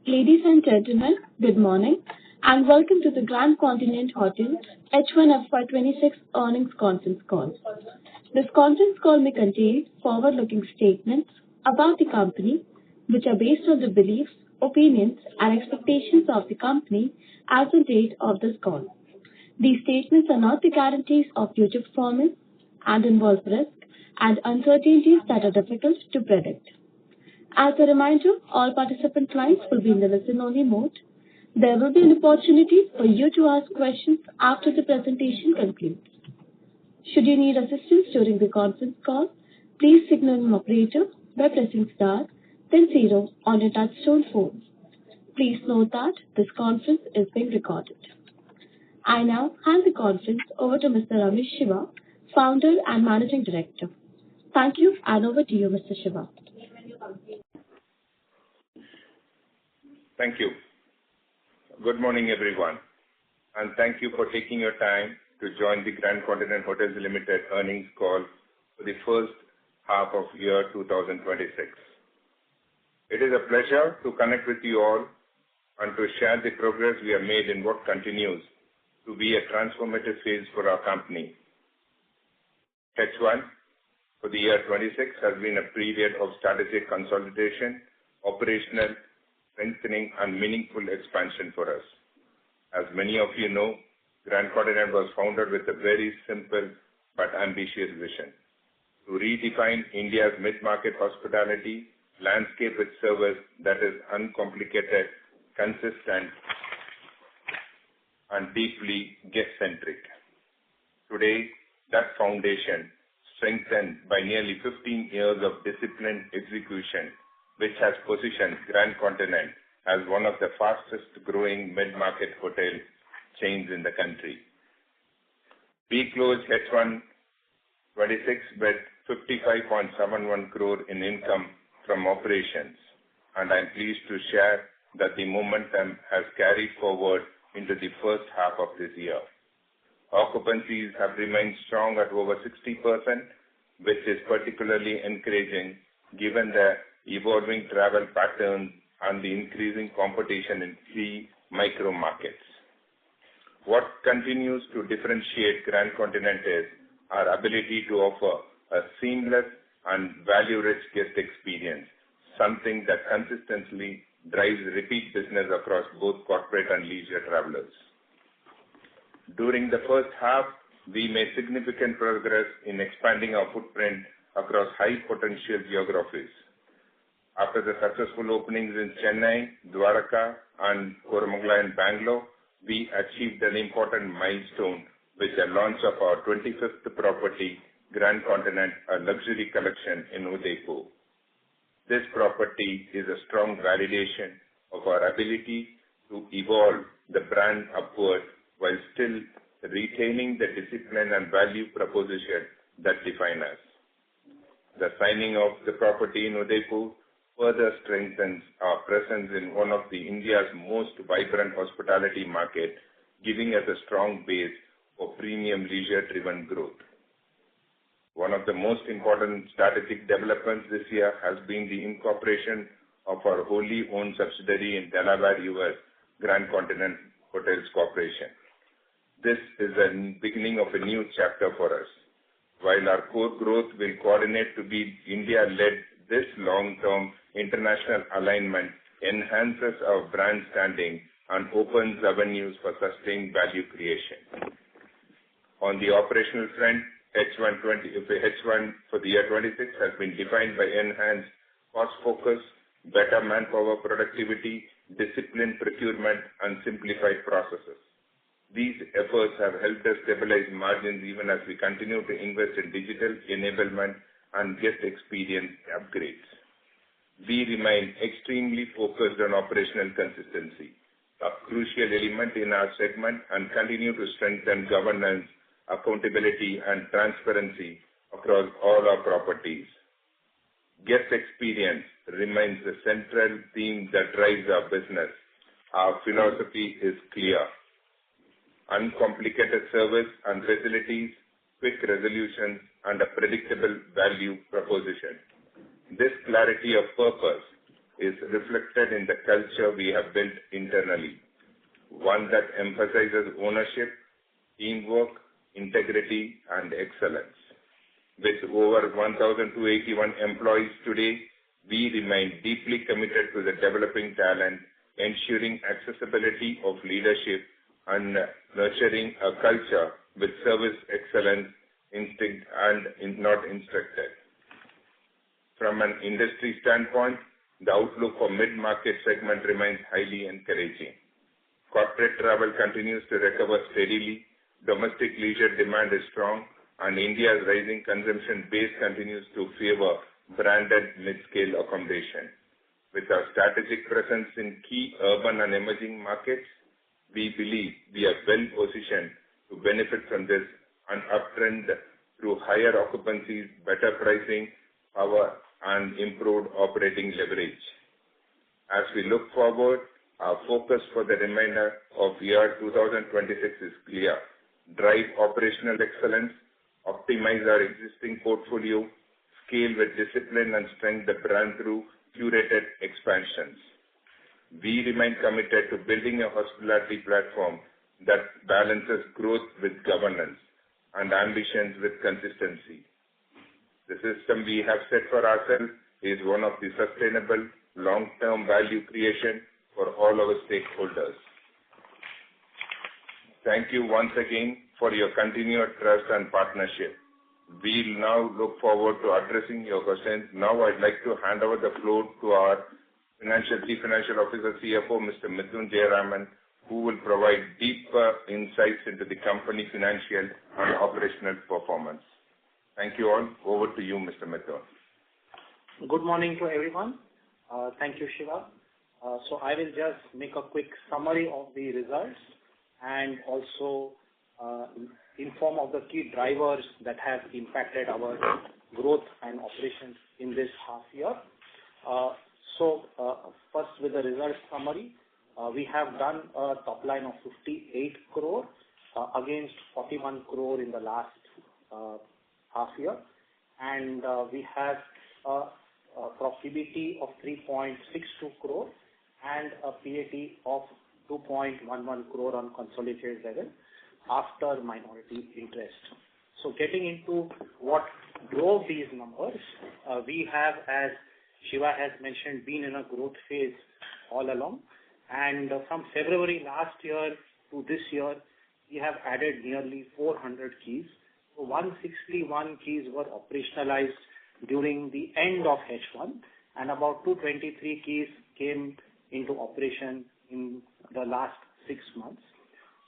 Ladies and gentlemen, good morning and welcome to the Grand Continent Hotel H1 FY2026 earnings conference call. This conference call may contain forward-looking statements about the company, which are based on the beliefs, opinions, and expectations of the company as on date of this call. These statements are not the guarantees of future performance and involve risks and uncertainties that are difficult to predict. As a reminder, all participant lines will be in the listen-only mode. There will be an opportunity for you to ask questions after the presentation concludes. Should you need assistance during the conference call, please signal an operator by pressing star, then 0 on your touchtone phone. Please note that this conference is being recorded. I now hand the conference over to Mr. Ramesh Shiva, Founder and Managing Director. Thank you, and over to you, Mr. Shiva. Thank you. Good morning, everyone, and thank you for taking your time to join the Grand Continent Hotels Limited earnings call for the first half of year 2026. It is a pleasure to connect with you all and to share the progress we have made in what continues to be a transformative phase for our company. H1 for the year 26 has been a period of strategic consolidation, operational strengthening, and meaningful expansion for us. As many of you know, Grand Continent was founded with a very simple but ambitious vision: to redefine India's mid-market hospitality landscape with service that is uncomplicated, consistent, and deeply guest-centric. Today, that foundation, strengthened by nearly 15 years of disciplined execution, which has positioned Grand Continent as one of the fastest-growing mid-market hotel chains in the country. We closed H1 26 with 55.71 crore in income from operations, and I'm pleased to share that the momentum has carried forward into the first half of this year. Occupancies have remained strong at over 60%, which is particularly encouraging given the evolving travel patterns and the increasing competition in key micro markets. What continues to differentiate Grand Continent is our ability to offer a seamless and value-rich guest experience, something that consistently drives repeat business across both corporate and leisure travelers. During the first half, we made significant progress in expanding our footprint across high-potential geographies. After the successful openings in Chennai, Dwarka, and Koramangala in Bangalore, we achieved an important milestone with the launch of our 25th property, Grand Continent, a luxury collection in Udaipur. This property is a strong validation of our ability to evolve the brand upward while still retaining the discipline and value proposition that define us. The signing of the property in Udaipur further strengthens our presence in one of the India's most vibrant hospitality market, giving us a strong base for premium leisure-driven growth. One of the most important strategic developments this year has been the incorporation of our wholly owned subsidiary in Delaware, US, Grand Continent Hotels Corporation. This is the beginning of a new chapter for us. While our core growth will coordinate to be India-led, this long-term international alignment enhances our brand standing and opens avenues for sustained value creation. On the operational front, H1 for the year 26 has been defined by enhanced cost focus, better manpower productivity, disciplined procurement, and simplified processes. These efforts have helped us stabilize margins even as we continue to invest in digital enablement and guest experience upgrades. We remain extremely focused on operational consistency, a crucial element in our segment, and continue to strengthen governance, accountability, and transparency across all our properties. Guest experience remains the central theme that drives our business. Our philosophy is clear: uncomplicated service and facilities, quick resolutions, and a predictable value proposition. This clarity of purpose is reflected in the culture we have built internally, one that emphasizes ownership, teamwork, integrity, and excellence. With over 1,281 employees today, we remain deeply committed to the developing talent, ensuring accessibility of leadership, and nurturing a culture with service excellence instinct and not instructed. From an industry standpoint, the outlook for mid-market segment remains highly encouraging. Corporate travel continues to recover steadily, domestic leisure demand is strong, and India's rising consumption base continues to favor branded mid-scale accommodation. With our strategic presence in key urban and emerging markets, we believe we are well positioned to benefit from this and uptrend through higher occupancies, better pricing, power, and improved operating leverage. As we look forward, our focus for the remainder of year 2026 is clear. Drive operational excellence, optimize our existing portfolio, scale with discipline and strengthen the brand through curated expansions. We remain committed to building a hospitality platform that balances growth with governance and ambitions with consistency. The system we have set for ourselves is one of the sustainable long-term value creation for all our stakeholders. Thank you once again for your continued trust and partnership. We'll now look forward to addressing your questions. Now I'd like to hand over the floor to our Chief Financial Officer, CFO, Mr. Mithun Jayaraman, who will provide deeper insights into the company financial and operational performance. Thank you all. Over to you, Mr. Mithun. Good morning to everyone. Thank you, Shiva. So I will just make a quick summary of the results and also inform of the key drivers that have impacted our growth and operations in this half year. First with the results summary, we have done a top line of 58 crore against 41 crore in the last half year, and we have a profitability of 3.62 crore and a PAT of 2.11 crore on consolidated level after minority interest. So getting into what drove these numbers, we have, as Shiva has mentioned, been in a growth phase all along, and from February last year to this year, we have added nearly 400 keys. So 161 keys were operationalized during the end of H1, and about 223 keys came into operation in the last 6 months.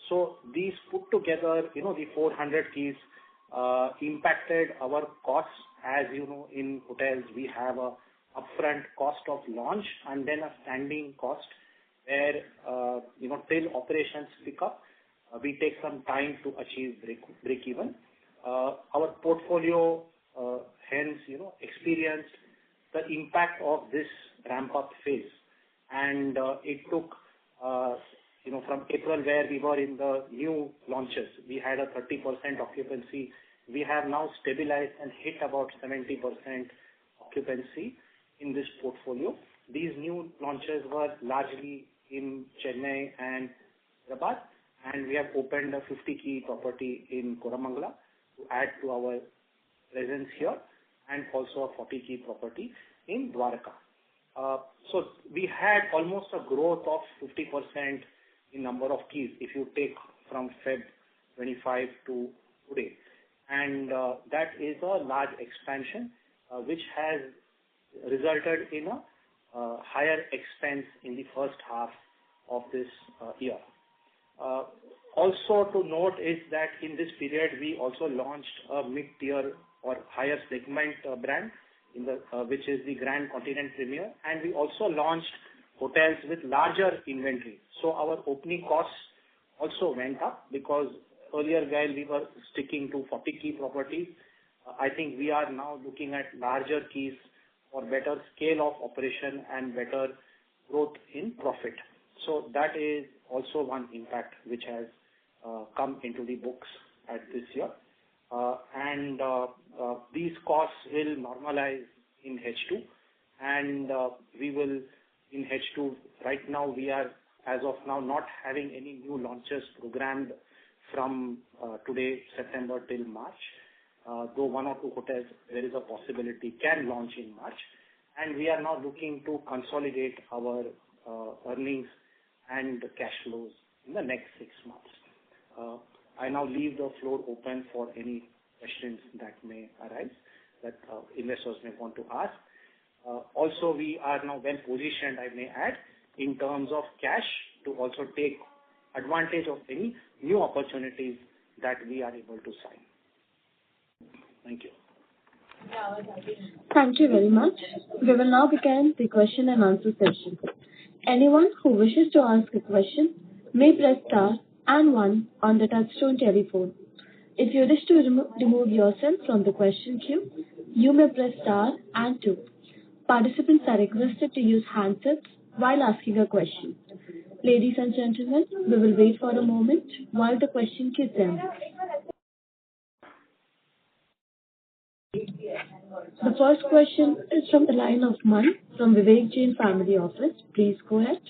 So these put together, the 400 keys impacted our costs. As you know, in hotels, we have a upfront cost of launch and then a standing cost where, till operations pick up, we take some time to achieve break even. Our portfolio, hence, experienced the impact of this ramp-up phase. And it took, from April, where we were in the new launches, we had a 30% occupancy. We have now stabilized and hit about 70% occupancy in this portfolio. These new launches were largely in Chennai and Hyderabad, and we have opened a 50-key property in Koramangala to add to our presence here, and also a 40-key property in Dwarka. So we had almost a growth of 50% in number of keys if you take from Feb 25 to today. And that is a large expansion which has resulted in a higher expense in the first half of this year. Also to note is that in this period we also launched a mid-tier or higher segment brand which is the Grand Continent Premier, and we also launched hotels with larger inventory. So our opening costs also went up because earlier while we were sticking to 40-key properties, I think we are now looking at larger keys for better scale of operation and better growth in profit. So that is also one impact which has come into the books at this year. And these costs will normalize in H2, and we will in H2. Right now, we are, as of now, not having any new launches programmed from today, September till March. Though one or two hotels, there is a possibility can launch in March. And we are now looking to consolidate our earnings and cash flows in the next 6 months. I now leave the floor open for any questions that may arise that investors may want to ask. Also, we are now well positioned, I may add, in terms of cash to also take advantage of any new opportunities that we are able to sign. Thank you. Thank you very much. We will now begin the question and answer session. Anyone who wishes to ask a question may press star and 1 on the touchtone telephone. If you wish to remove yourself from the question queue, you may press star and 2. Participants are requested to use handsets while asking a question. Ladies and gentlemen, we will wait for a moment while the question queue assembles. The first question is from the line of Man from Vivek Jain Family Office. Please go ahead.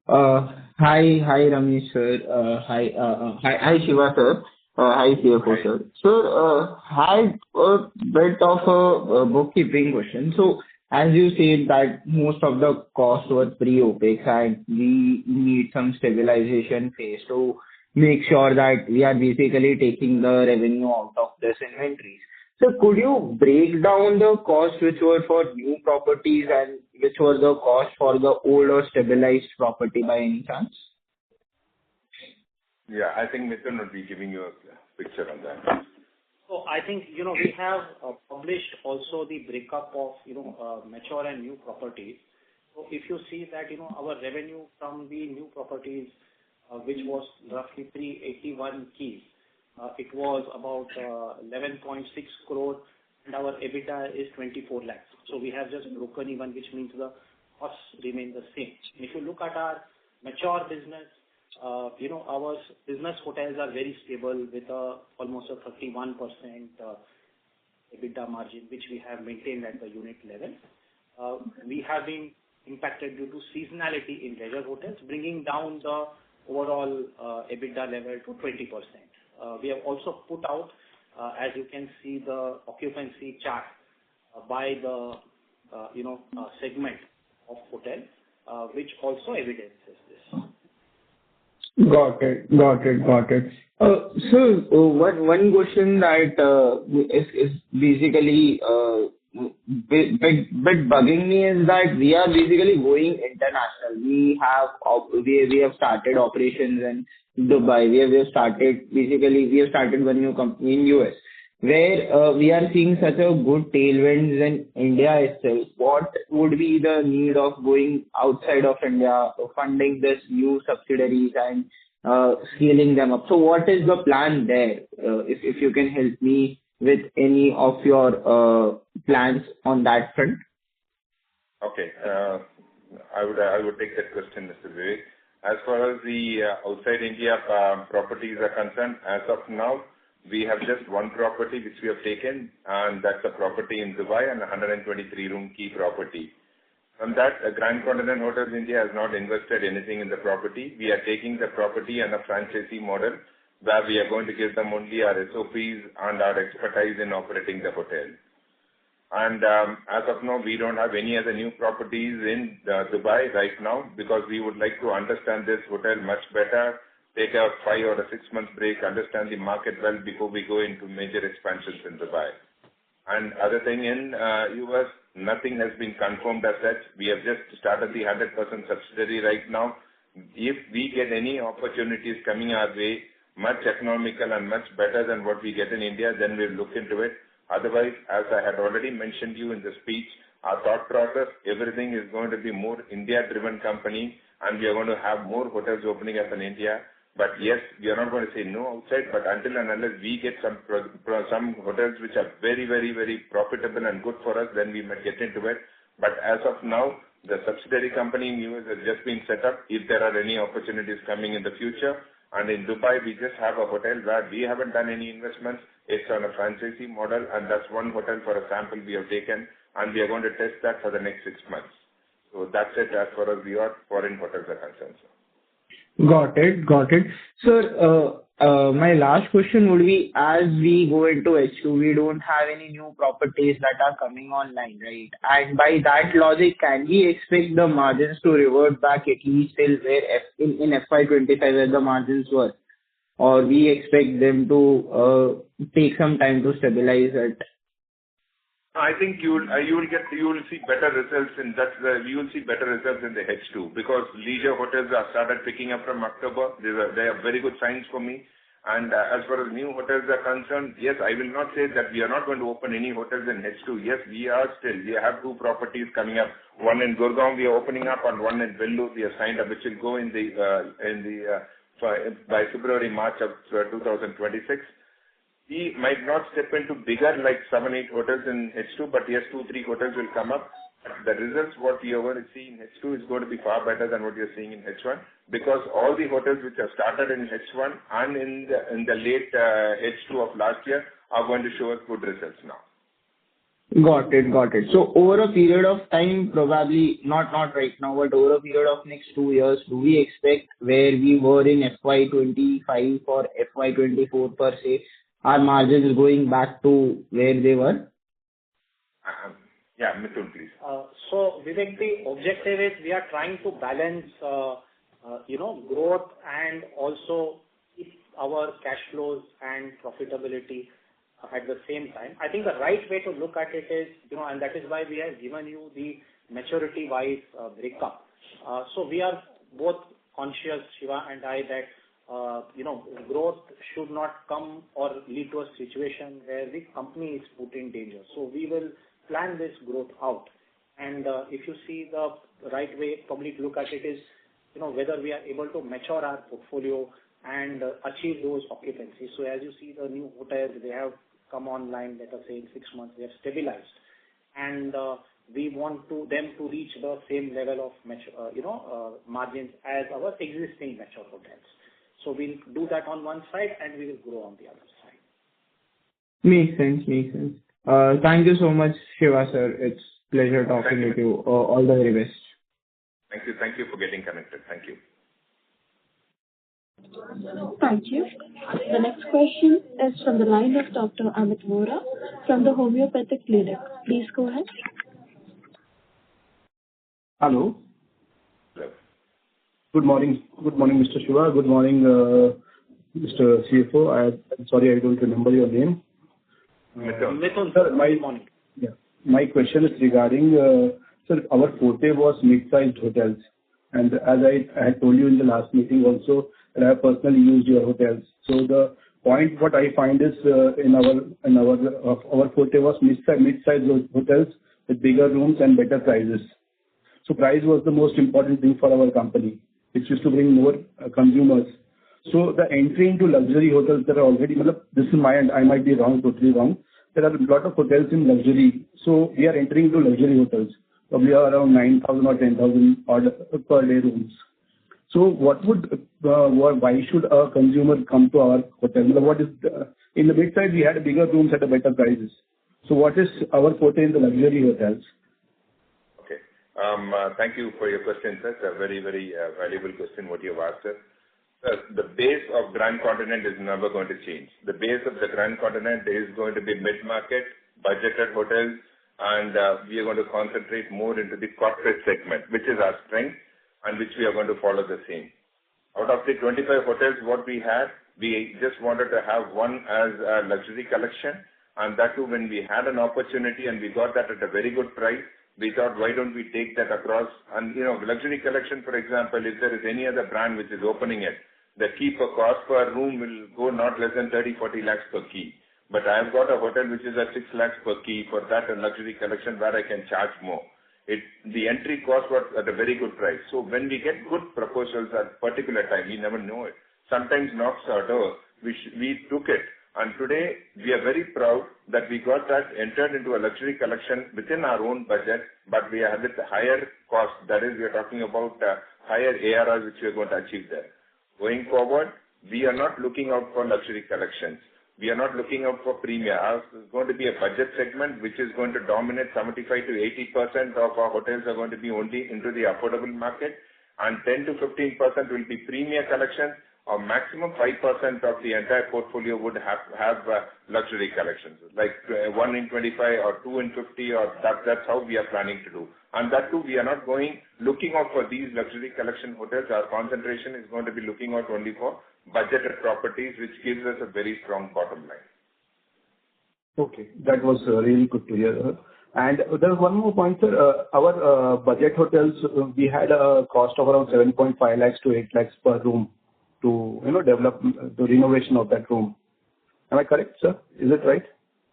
Hi, Ramesh sir. Hi, Shiva sir. Hi, CFO sir. Sir, had a bit of a bookkeeping question. So, as you said that most of the costs were pre-OPEX and we need some stabilization phase to make sure that we are basically taking the revenue out of this inventories. So could you break down the costs which were for new properties and which were the cost for the old or stabilized property by any chance? Yeah, I think Mithun would be giving you a picture on that. So I think, we have published also the breakup of, mature and new properties. So if you see that, our revenue from the new properties, which was roughly 381 keys, it was about 11.6 crore and our EBITDA is 24 lakhs. So we have just broken even, which means the costs remain the same. If you look at our mature business, our business hotels are very stable with almost a 31% EBITDA margin, which we have maintained at the unit level. We have been impacted due to seasonality in leisure hotels, bringing down the overall EBITDA level to 20%. We have also put out, as you can see, the occupancy chart by the segment of hotel, which also evidences this. Got it. So one question that is basically bit bugging me is that we are basically going international. We have started operations in Dubai. We have started one new company in US, where we are seeing such a good tailwinds in India itself. What would be the need of going outside of India, funding this new subsidiaries and scaling them up? So what is the plan there? If you can help me with any of your plans on that front. Okay. I would take that question, Mr. Vivek. As far as the outside India properties are concerned, as of now, we have just one property which we have taken, and that's a property in Dubai and a 123-room key property. From that, Grand Continent Hotels India has not invested anything in the property. We are taking the property and a franchisee model where we are going to give them only our SOPs and our expertise in operating the hotel. And as of now, we don't have any other new properties in Dubai right now because we would like to understand this hotel much better, take a 5 or a 6 month break, understand the market well before we go into major expansions in Dubai. And other thing in US, nothing has been confirmed as such. We have just started the 100% subsidiary right now. If we get any opportunities coming our way, much economical and much better than what we get in India, then we'll look into it. Otherwise, as I had already mentioned you in the speech, our thought process, everything is going to be more India-driven company, and we are going to have more hotels opening up in India. But yes, we are not going to say no outside, but until and unless we get some hotels which are very, very, very profitable and good for us, then we might get into it. But as of now, the subsidiary company in US has just been set up. If there are any opportunities coming in the future, and in Dubai, we just have a hotel where we haven't done any investments. It's on a franchisee model, and that's one hotel for a sample we have taken. and we are going to test that for the next 6 months. So that's it as far as your foreign hotels are concerned, sir. Got it. Got it. Sir, my last question would be, as we go into H2, we don't have any new properties that are coming online, right? And by that logic, can we expect the margins to revert back at least till where in FY25 where the margins were? Or we expect them to take some time to stabilize it? I think you will see better results you will see better results in the H2 because leisure hotels have started picking up from October. They are very good signs for me. And as far as new hotels are concerned, yes, I will not say that we are not going to open any hotels in H2. Yes, we have 2 properties coming up. One in Gurgaon we are opening up, and one in Vellore we have signed up, which will go by February, March of 2026. We might not step into bigger like 7-8 hotels in H2, but yes, 2-3 hotels will come up. The results what you are going to see in H2 is going to be far better than what you're seeing in H1 because all the hotels which have started in H1 and in the late H2 of last year are going to show us good results now. Got it. Got it. So over a period of time, probably not right now, but over a period of next 2 years, do we expect where we were in FY25 or FY24 per se, our margins going back to where they were? Yeah, Mithun, please. So, Vivek, the objective is we are trying to balance, growth and also our cash flows and profitability at the same time. I think the right way to look at it is, and that is why we have given you the maturity-wise breakup. So we are both conscious, Shiva and I, that growth should not come or lead to a situation where the company is put in danger. So we will plan this growth out. And if you see the right way probably to look at it is, whether we are able to mature our portfolio and achieve those occupancies. So as you see the new hotels, they have come online, let us say in 6 months, they have stabilized. And we want them to reach the same level of margins as our existing mature hotels. So we'll do that on one side and we will grow on the other side. Makes sense. Thank you so much, Shiva sir. It's pleasure talking with you. All the very best. Thank you for getting connected. Thank you. Thank you. The next question is from the line of Dr. Amit Vora from the Homeopathic Clinic. Please go ahead. Hello. Hello. Good morning, Mr. Shiva. Good morning, Mr. CFO. I'm sorry I don't remember your name. Mithun, sir, good morning. Yeah, my question is regarding, sir, our forte was mid-sized hotels. And as I had told you in the last meeting also, that I have personally used your hotels. So the point what I find is in our forte was mid-sized hotels with bigger rooms and better prices. So price was the most important thing for our company, which used to bring more consumers. So the entry into luxury hotels that are already, this is my end, I might be wrong, totally wrong. There are a lot of hotels in luxury. So we are entering into luxury hotels, probably around 9,000 or 10,000 per day rooms. So why should a consumer come to our hotel? In the mid-size, we had bigger rooms at a better prices. So what is our forte in the luxury hotels? Okay. Thank you for your question, sir. It's a very, very valuable question what you have asked, sir. The base of Grand Continent is never going to change. The base of the Grand Continent is going to be mid-market, budgeted hotels, and we are going to concentrate more into the corporate segment, which is our strength and which we are going to follow the same. Out of the 25 hotels what we had, we just wanted to have one as a luxury collection, and that too when we had an opportunity and we got that at a very good price, we thought, why don't we take that across? And, luxury collection, for example, if there is any other brand which is opening it, the key per cost per room will go not less than 30-40 lakhs per key. But I have got a hotel which is at 6 lakhs per key for that and luxury collection where I can charge more. The entry cost was at a very good price. So when we get good proposals at particular time, we never know it. Sometimes knocks our door. We took it. And today, we are very proud that we got that entered into a luxury collection within our own budget, but we are with a higher cost. That is, we are talking about higher ARRs which we are going to achieve there. Going forward, we are not looking out for luxury collections. We are not looking out for premium. Ours is going to be a budget segment which is going to dominate 75 to 80% of our hotels are going to be only into the affordable market, and 10 to 15% will be premium collections, or maximum 5% of the entire portfolio would have luxury collections, like 1 in 25 or 2 in 50, or that's how we are planning to do. And that too, we are not looking out for these luxury collection hotels. Our concentration is going to be looking out only for budgeted properties, which gives us a very strong bottom line. Okay, that was really good to hear. And there's one more point, sir. Our budget hotels, we had a cost of around 7.5 lakhs to 8 lakhs per room to develop the renovation of that room. Am I correct, sir? Is it right?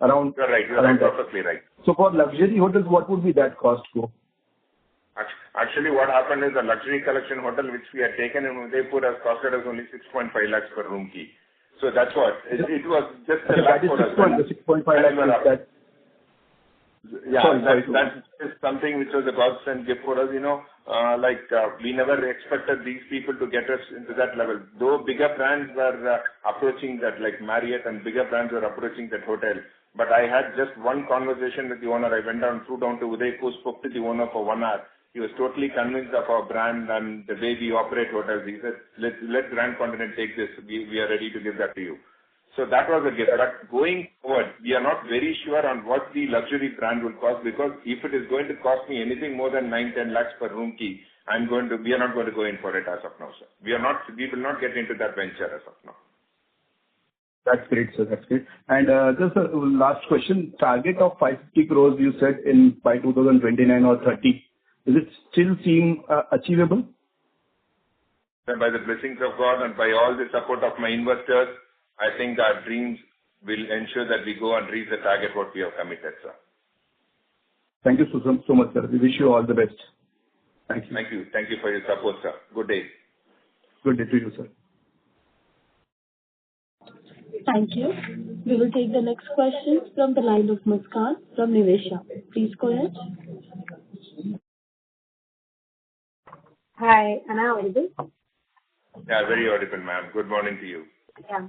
You're right. You're right, perfectly right. So for luxury hotels, what would be that cost go? Actually, what happened is the luxury collection hotel which we had taken in Udaipur has costed us only 6.5 lakhs per room key. So that's what. It was just a lakh for us. 6.5 lakhs. That is something which was a godsend gift for us, we never expected these people to get us into that level. Though bigger brands were approaching that, like Marriott and bigger brands were approaching that hotel. But I had just one conversation with the owner. I flew down to Udaipur, spoke to the owner for 1 hour. He was totally convinced of our brand and the way we operate hotels. He said, let Grand Continent take this. We are ready to give that to you. So that was a gift. But going forward, we are not very sure on what the luxury brand will cost, because if it is going to cost me anything more than 9-10 lakhs per room key, we are not going to go in for it as of now, sir. We will not get into that venture as of now. That's great, sir. That's great. And just a last question. Target of 550 crores you said by 2029 or 30. Does it still seem achievable? And by the blessings of God and by all the support of my investors, I think our dreams will ensure that we go and reach the target what we have committed, sir. Thank you so much, sir. We wish you all the best. Thank you. Thank you. Thank you for your support, sir. Good day. Good day to you, sir. Thank you. We will take the next question from the line of Muskan from Nivesha. Please go ahead. Hi, am I audible? Yeah, very audible, ma'am. Good morning to you. Yeah,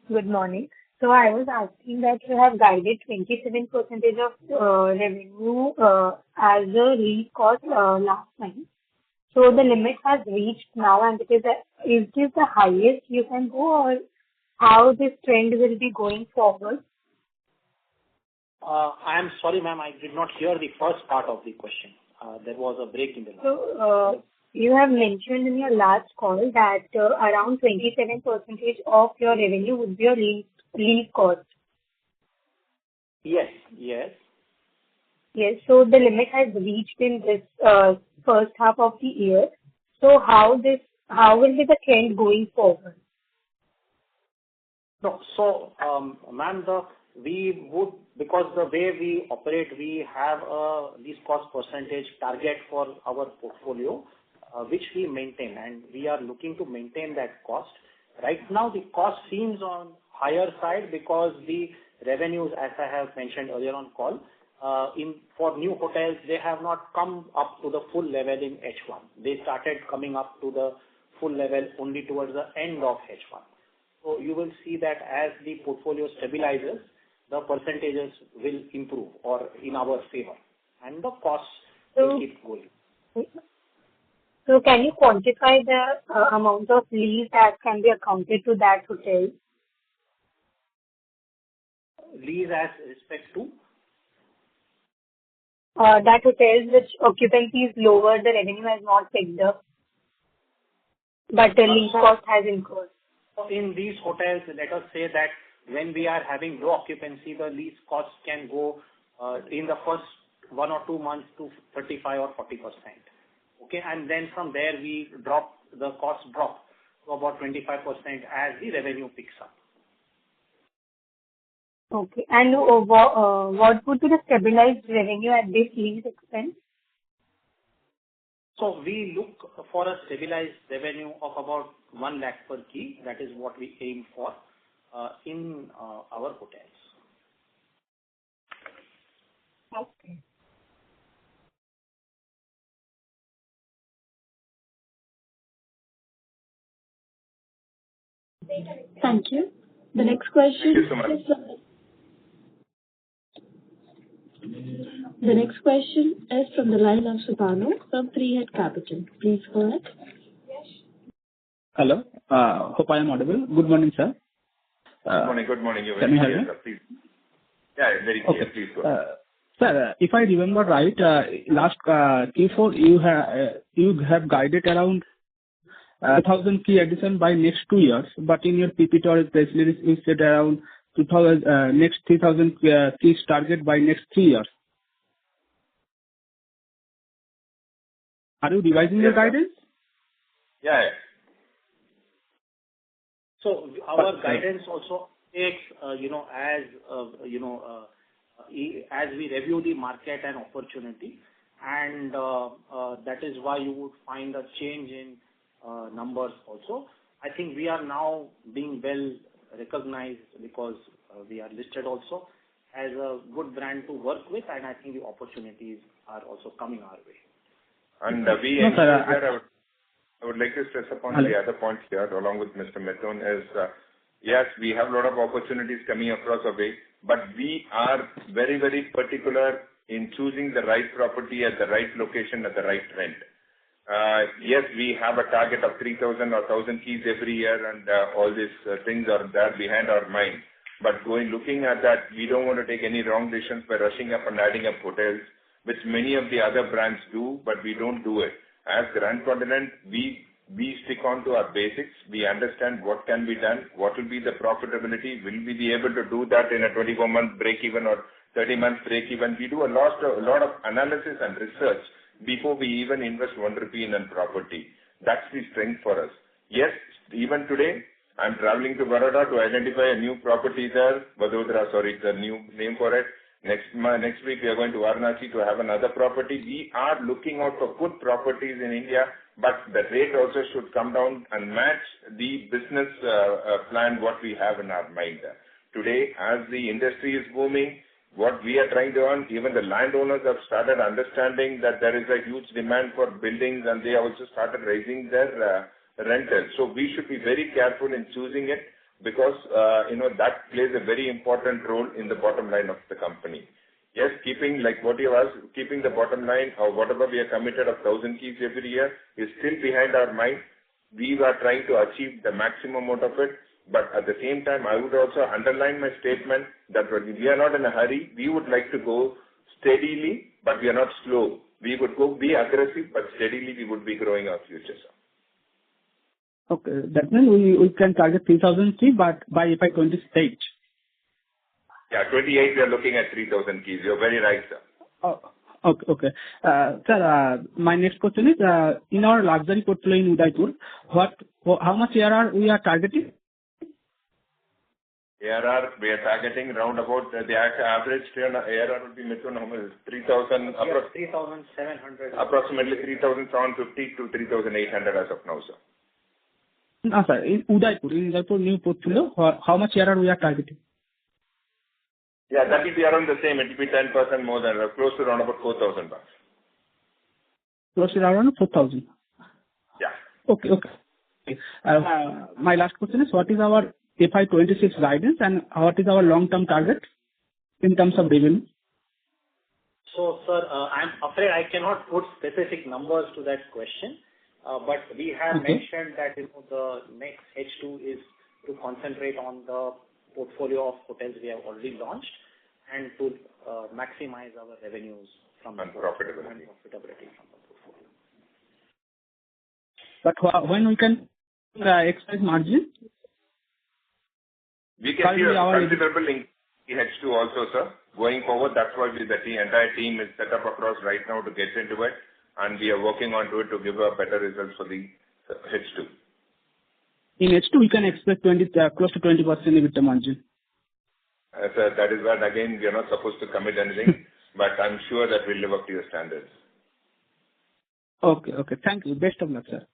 good morning. So I was asking that you have guided 27% of revenue as a lease cost last time. So the limit has reached now, and is this the highest you can go, or how this trend will be going forward? I am sorry, ma'am, I did not hear the first part of the question. There was a break in the line. So you have mentioned in your last call that around 27% of your revenue would be your lease cost. Yes. Yes, so the limit has reached in this first half of the year. So how will be the trend going forward? No, so, ma'am, we would, because the way we operate, we have a lease cost percentage target for our portfolio, which we maintain, and we are looking to maintain that cost. Right now, the cost seems on higher side because the revenues, as I have mentioned earlier on call, for new hotels, they have not come up to the full level in H1. They started coming up to the full level only towards the end of H1. So you will see that as the portfolio stabilizes, the percentages will improve or in our favor, and the costs will keep going. So can you quantify the amount of lease that can be accounted to that hotel? Lease as respect to? That hotels which occupancy is lower, the revenue has not picked up, but the lease cost has increased. In these hotels, let us say that when we are having low occupancy, the lease costs can go in the first 1 or 2 months to 35 or 40%. Okay, and then from there the costs drop to about 25% as the revenue picks up. Okay, and what would be the stabilized revenue at this lease expense? So we look for a stabilized revenue of about 1 lakh per key. That is what we aim for in our hotels. Okay. Thank you. The next question Thank you so much. is from the next question is from the line of Subhanu from Three Head Capital. Please go ahead. Hello. Hope I am audible. Good morning, sir. Good morning. You're Can very you hear clear, me? sir. Please. Yeah, very clear. Okay. Please go ahead. Sir, if I remember right, last Q4 you have guided around 1,000 key addition by next 2 years, but in your PPT or press release you said around 2,000 next 3,000 keys target by next 3 years. Are you revising your Yes, sir. guidance? Yeah. So our guidance also takes, as we review the market and opportunity, and that is why you would find a change in numbers also. I think we are now being well recognized because we are listed also as a good brand to work with, and I think the opportunities are also coming our way. And No, sir, I would like to stress upon Hello. the other points here, along with Mr. Mithun, is yes, we have a lot of opportunities coming across our way, but we are very, very particular in choosing the right property at the right location at the right rent. Yes, we have a target of 3,000 or 1,000 keys every year, and all these things are there behind our mind. But looking at that, we don't want to take any wrong decisions by rushing up and adding up hotels, which many of the other brands do, but we don't do it. As Grand Continent, we stick on to our basics. We understand what can be done, what will be the profitability, will we be able to do that in a 24-month break-even or 30-month break-even. We do a lot of analysis and research before we even invest 1 rupee in a property. That's the strength for us. Yes, even today, I'm traveling to Baroda to identify a new property there. Vadodara, sorry, the new name for it. Next week, we are going to Varanasi to have another property. We are looking out for good properties in India, but the rate also should come down and match the business plan what we have in our mind. Today, as the industry is booming, what we are trying to earn, even the landowners have started understanding that there is a huge demand for buildings, and they also started raising their rentals. So we should be very careful in choosing it, because that plays a very important role in the bottom line of the company. Yes, keeping, like what you asked, keeping the bottom line or whatever we are committed of 1,000 keys every year is still behind our mind. We are trying to achieve the maximum out of it, but at the same time, I would also underline my statement that we are not in a hurry. We would like to go steadily, but we are not slow. We would go be aggressive, but steadily we would be growing our future, sir. Okay, that means we can target 3,000 keys, but by FY2026. Yeah, 28 we are looking at 3,000 keys. You're very right, sir. Oh, okay. Sir, my next question is, in our luxury portfolio in Udaipur, how much ARR we are targeting? ARR, we are targeting around about the average ARR would be 3,000, 3,700. approximately 3,750 to 3,800 as of now, sir. No, sir, in Udaipur new portfolio, how much ARR we are targeting? Yeah, that will be around the same. It will be 10% more than, close to around about 4,000 bucks. Close to around 4,000. Yeah. Okay. My last question is, what is our FY26 guidance and what is our long-term target in terms of revenue? So, sir, I'm afraid I cannot put specific numbers to that question, but we have mentioned that the next H2 is to concentrate on the portfolio of hotels we have already launched and to maximize our revenues from the profitability from the portfolio. But when we can expect margin? We can see a considerable in H2 also, sir. Going forward, that's why the entire team is set up across right now to get into it, and we are working on to it to give a better results for the H2. In H2, we can expect close to 20% EBITDA margin. Sir, that is where, again, we are not supposed to commit anything, but I'm sure that we'll live up to your standards. Okay. Thank you. Best of luck, sir.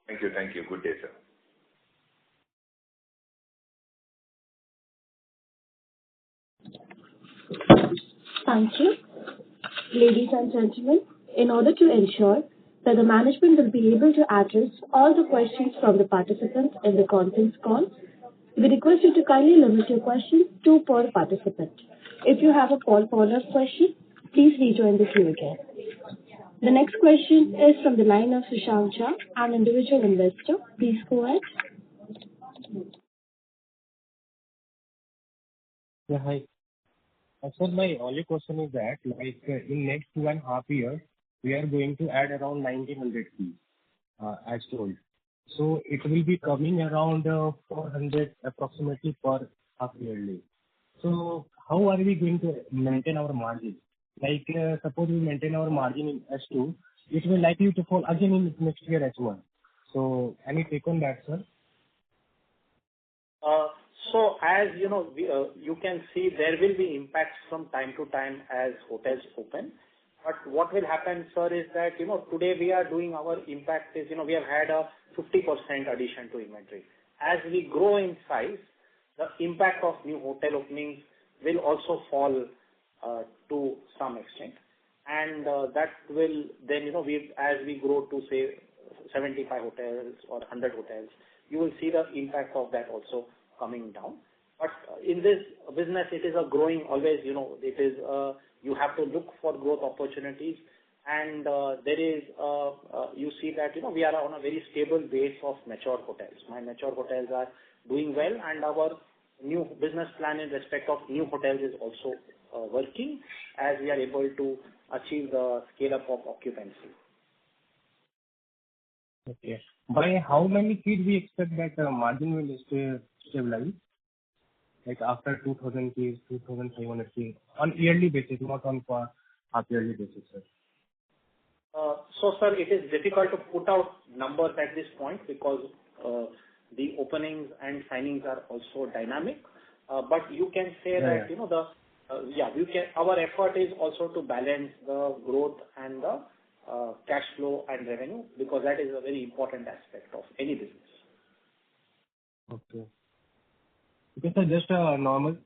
Thank you. Good day, sir. Thank you. Ladies and gentlemen, in order to ensure that the management will be able to address all the questions from the participants in the conference call, We request you to kindly limit your questions to per participant. If you have a follow-up question, please rejoin the queue again. The next question is from the line of Sushant Jha, an individual investor. Please go ahead. Yeah, hi. Sir, my only question is that, in next 2.5 years, we are going to add around 1,900 keys, as told. So it will be coming around 400 approximately per half yearly. So how are we going to maintain our margin? Suppose we maintain our margin in S2, it will likely to fall again in next year S1. So any take on that, sir? So as you know, you can see there will be impacts from time to time as hotels open. But what will happen, sir, is that, today we are doing our impact is, we have had a 50% addition to inventory. As we grow in size, the impact of new hotel openings will also fall to some extent. And that will then, as we grow to say 75 hotels or 100 hotels, you will see the impact of that also coming down. But in this business, it is a growing always, it is, you have to look for growth opportunities. And there is, you see that, we are on a very stable base of mature hotels. My mature hotels are doing well, and our new business plan in respect of new hotels is also working as we are able to achieve the scale up of occupancy. Okay. By how many keys we expect that margin will stay stabilized? Like after 2,000 keys, 2,500 keys, on yearly basis, not on half yearly basis, sir. So, sir, it is difficult to put out numbers at this point because the openings and signings are also dynamic. But you can say that, our effort is also to balance the growth and the cash flow and revenue, because that is a very important aspect of any business. Okay. Because sir, just a normal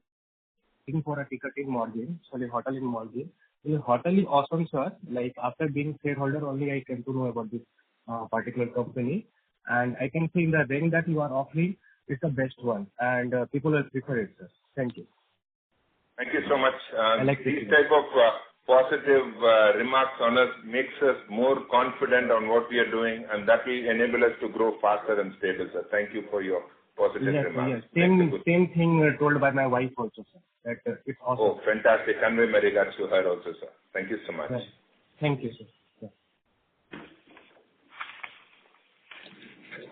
thing for a ticket in margin, sorry, hotel in margin. The hotel is awesome, sir. Like after being shareholder only, I came to know about this particular company, and I can see in the range that you are offering, it's the best one, and people will prefer it, sir. Thank you. Thank you so much. like these type of positive remarks on us makes us more confident on what we are doing, and that will enable us to grow faster and stable, sir. Thank you for your positive remarks. Yes. Same thing told by my wife also, sir. That it's awesome. Oh, fantastic. Convey my regards to her also, sir. Thank you so much. Yes. Thank you, sir. Yes.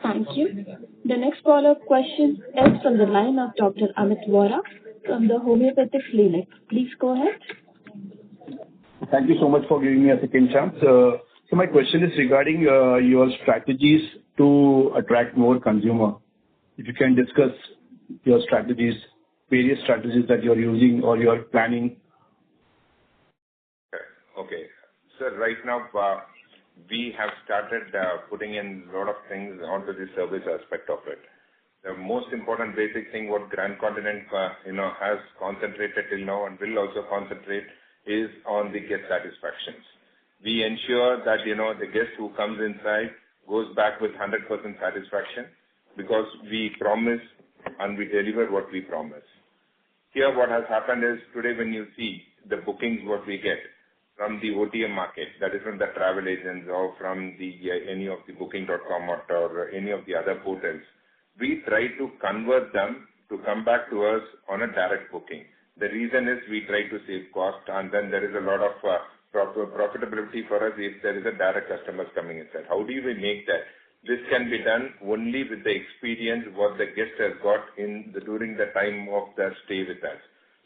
Thank you. The next follow-up question is from the line of Dr. Amit Vora from the Homeopathic Clinic. Please go ahead. Thank you so much for giving me a second chance. So my question is regarding your strategies to attract more consumer. If you can discuss your strategies, various strategies that you're using or you're planning. Okay. So right now, we have started putting in a lot of things onto the service aspect of it. The most important basic thing what Grand Continent, has concentrated till now and will also concentrate is on the guest satisfactions. We ensure that, the guest who comes inside goes back with 100% satisfaction, because we promise and we deliver what we promise. Here what has happened is, today when you see the bookings what we get from the OTM market, that is from the travel agents or from the any of the booking.com or any of the other portals, we try to convert them to come back to us on a direct booking. The reason is we try to save cost, and then there is a lot of profitability for us if there is a direct customers coming inside. How do we make that? This can be done only with the experience what the guest has got during the time of their stay with us.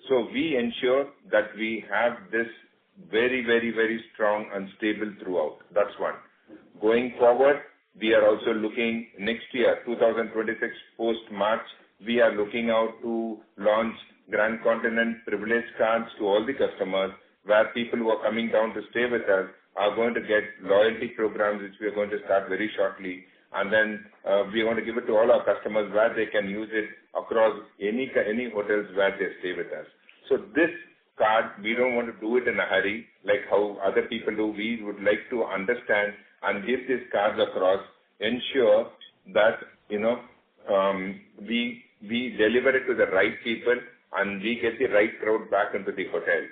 So we ensure that we have this very, very, very strong and stable throughout. That's one. Going forward, we are also looking next year, 2026, post-March, we are looking out to launch Grand Continent privilege cards to all the customers, where people who are coming down to stay with us are going to get loyalty programs, which we are going to start very shortly. And then we are going to give it to all our customers where they can use it across any hotels where they stay with us. So this card, we don't want to do it in a hurry like how other people do. We would like to understand and give these cards across, ensure that, we deliver it to the right people and we get the right crowd back into the hotel.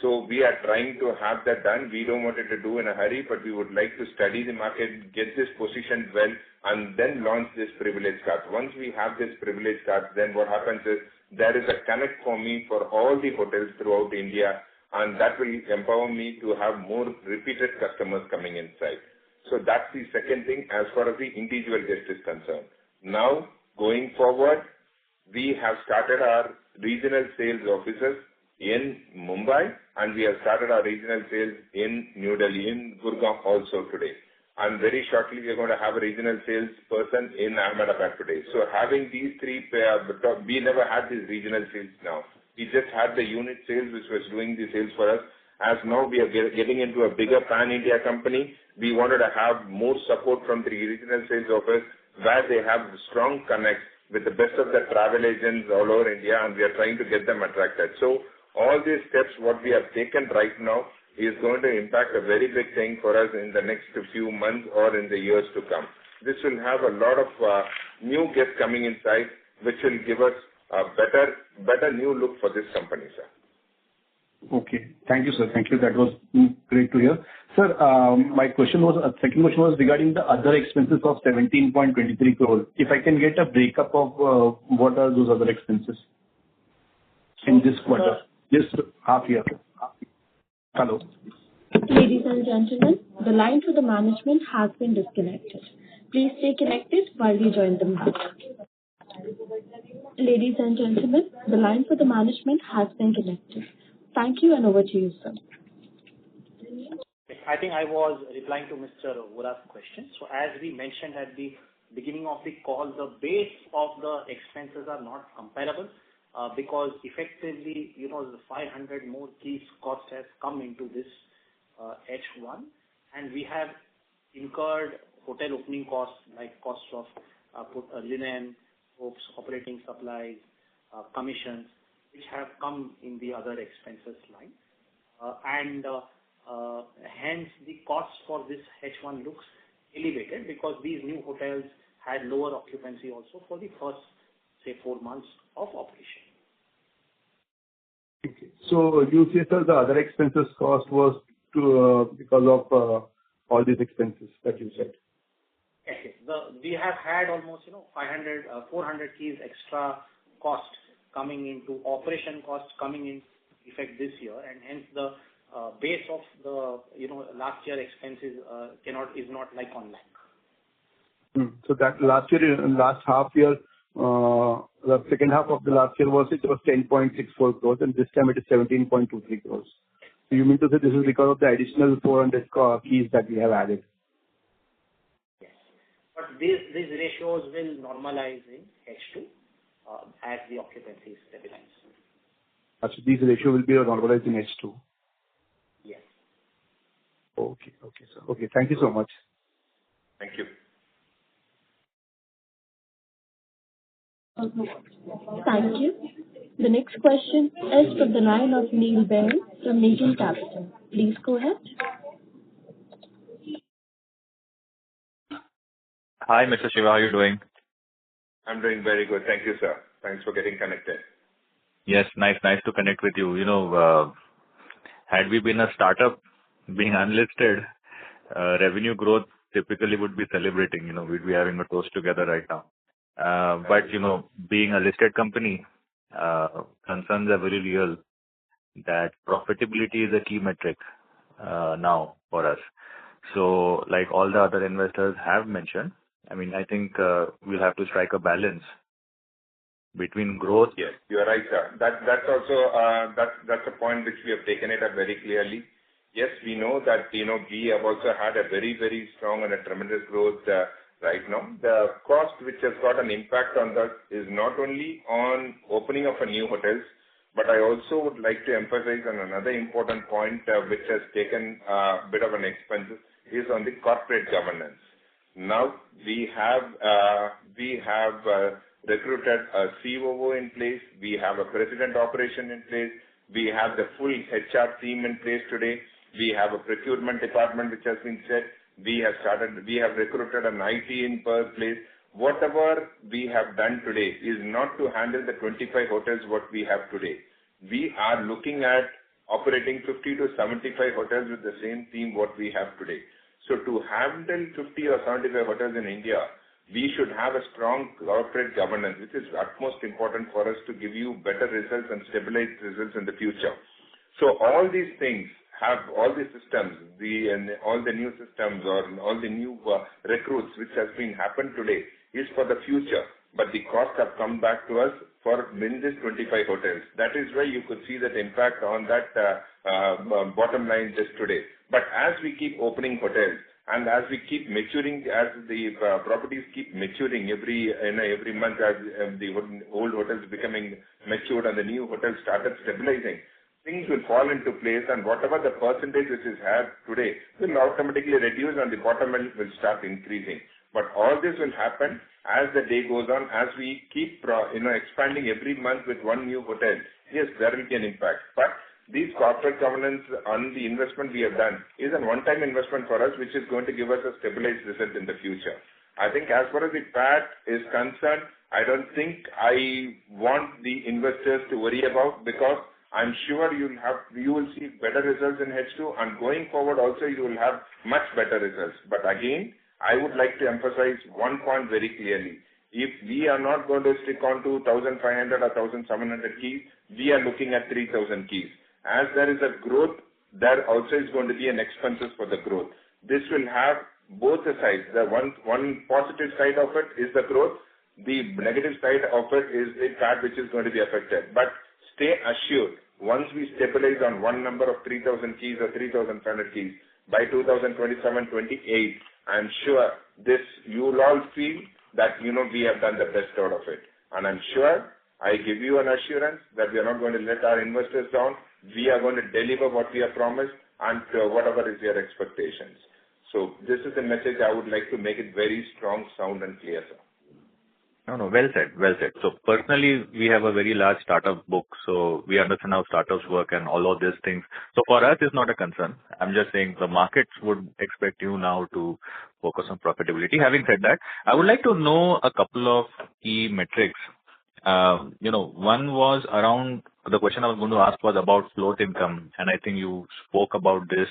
So we are trying to have that done. We don't want it to do in a hurry, but we would like to study the market, get this positioned well, and then launch this privilege card. Once we have this privilege card, then what happens is there is a connect for me for all the hotels throughout India, and that will empower me to have more repeated customers coming inside. So that's the second thing as far as the individual guest is concerned. Now, going forward, we have started our regional sales offices in Mumbai, and we have started our regional sales in New Delhi, in Gurgaon also today. And very shortly, we are going to have a regional sales person in Ahmedabad today. So having these three, we never had these regional sales now. We just had the unit sales, which was doing the sales for us. As now we are getting into a bigger pan-India company, we wanted to have more support from the regional sales office, where they have strong connects with the best of the travel agents all over India, and we are trying to get them attracted. So all these steps, what we have taken right now, is going to impact a very big thing for us in the next few months or in the years to come. This will have a lot of new guests coming inside, which will give us a better new look for this company, sir. Okay. Thank you, sir. Thank you. That was great to hear. Sir, my second question was regarding the other expenses of 17.23 crore. If I can get a breakup of what are those other expenses in this quarter, this half year. Hello. Ladies and gentlemen, the line for the management has been disconnected. Please stay connected while we join the meeting. Ladies and gentlemen, the line for the management has been connected. Thank you, and over to you, sir. I think I was replying to Mr. Vora's question. So as we mentioned at the beginning of the call, the base of the expenses are not comparable because effectively, the 500 more keys cost has come into this H1, and we have incurred hotel opening costs like costs of linen, soaps, operating supplies, commissions, which have come in the other expenses line. Hence the cost for this H1 looks elevated because these new hotels had lower occupancy also for the first, say, 4 months of operation. Okay. So you say, sir, the other expenses cost was because of all these expenses that you said. Okay. We have had almost 400 keys extra cost coming into operation costs coming in effect this year, and hence the base of the last year expenses is not like on like. So that last half year, the second half of the last year was 10.64 crores, and this time it is 17.23 crores. So you mean to say this is because of the additional 400 keys that we have added? Yes, but these ratios will normalize in H2 as the occupancy stabilizes. So these ratios will be normalized in H2. Yes. Okay, sir. Okay, thank you so much. Thank you. Thank you. The next question is from the line of Neil Bain from Negen Capital. Please go ahead. Hi, Mr. Shiva. How are you doing? I'm doing very good. Thank you, sir. Thanks for getting connected. Yes, nice to connect with you. Had we been a startup, being unlisted, revenue growth typically would be celebrating. We'd be having a toast together right now. But being a listed company, concerns are very real that profitability is a key metric now for us. So, like all the other investors have mentioned, I think we'll have to strike a balance between growth. Yes, you are right, sir. That's also that's a point which we have taken it up very clearly. Yes, we know that we have also had a very, very strong and a tremendous growth right now. The cost which has got an impact on that is not only on opening of a new hotels, but I also would like to emphasize on another important point which has taken a bit of an expense is on the corporate governance. Now we have recruited a COO in place. We have a president operation in place. We have the full HR team in place today. We have a procurement department which has been set. We have recruited an IT in per place. whatever we have done today is not to handle the 25 hotels what we have today. We are looking at operating 50 to 75 hotels with the same team what we have today. So to handle 50 or 75 hotels in India, we should have a strong corporate governance, which is utmost important for us to give you better results and stabilized results in the future. So all these things have all the systems, all the new systems or all the new recruits which has been happened today is for the future. But the costs have come back to us for in this 25 hotels. That is why you could see that impact on that bottom line just today. But as we keep opening hotels and as we keep maturing, as the properties keep maturing every month, as the old hotels becoming matured and the new hotels started stabilizing, things will fall into place, and whatever the percentage which is had today will automatically reduce and the bottom line will start increasing. But all this will happen as the day goes on, as we keep expanding every month with one new hotel. Yes, there will be an impact. But these corporate governance on the investment we have done is a one-time investment for us, which is going to give us a stabilized result in the future. I think as far as the PAT is concerned, I don't think I want the investors to worry about, because I'm sure you will see better results in H2, and going forward also you will have much better results. But again, I would like to emphasize one point very clearly. If we are not going to stick on to 1,500 or 1,700 keys, we are looking at 3,000 keys. As there is a growth, there also is going to be an expenses for the growth. This will have both the sides. The one positive side of it is the growth. The negative side of it is the PAT which is going to be affected. But stay assured, once we stabilize on one number of 3,000 keys or 3,500 keys, by 2027-28, I'm sure you will all feel that, we have done the best out of it. And I'm sure, I give you an assurance that we are not going to let our investors down. We are going to deliver what we have promised and whatever is your expectations. So this is a message I would like to make it very strong, sound and clear, sir. No, well said, well said. So personally, we have a very large startup book, so we understand how startups work and all of these things. So for us, it's not a concern. I'm just saying the markets would expect you now to focus on profitability. Having said that, I would like to know a couple of key metrics. One was around, the question I was going to ask was about float income, and I think you spoke about this,